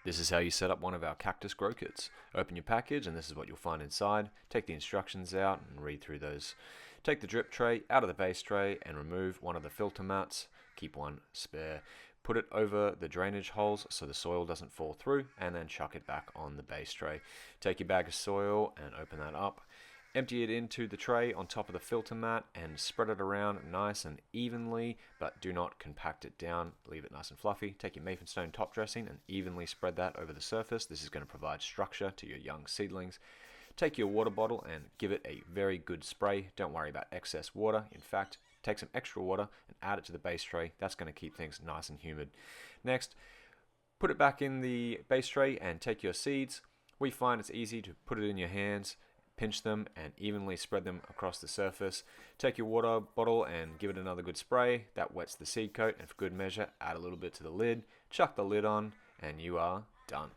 This is how you set up one of our Cactus Grow Kits. Open your package and this is what you'll find inside. Take the instructions out and read through those. Take the drip tray out of the base tray and remove one of the filter mats. Keep one spare. Put it over the drainage holes so the soil doesn't fall through, and then chuck it back on the base tray. Take your bag of soil and open that up. Empty it into the tray on top of the filter mat and spread it around nice and evenly, but do not compact it down. Leave it nice and fluffy. Take your Maplestone top dressing and evenly spread that over the surface. This is going to provide structure to your young seedlings. Take your water bottle and give it a very good spray. Don't worry about excess water. In fact, take some extra water and add it to the base tray. That's going to keep things nice and humid. Next, put it back in the base tray and take your seeds. We find it's easy to put it in your hands, pinch them and evenly spread them across the surface. Take your water bottle and give it another good spray. That wets the seed coat, and for good measure, add a little bit to the lid, chuck the lid on, and you are done.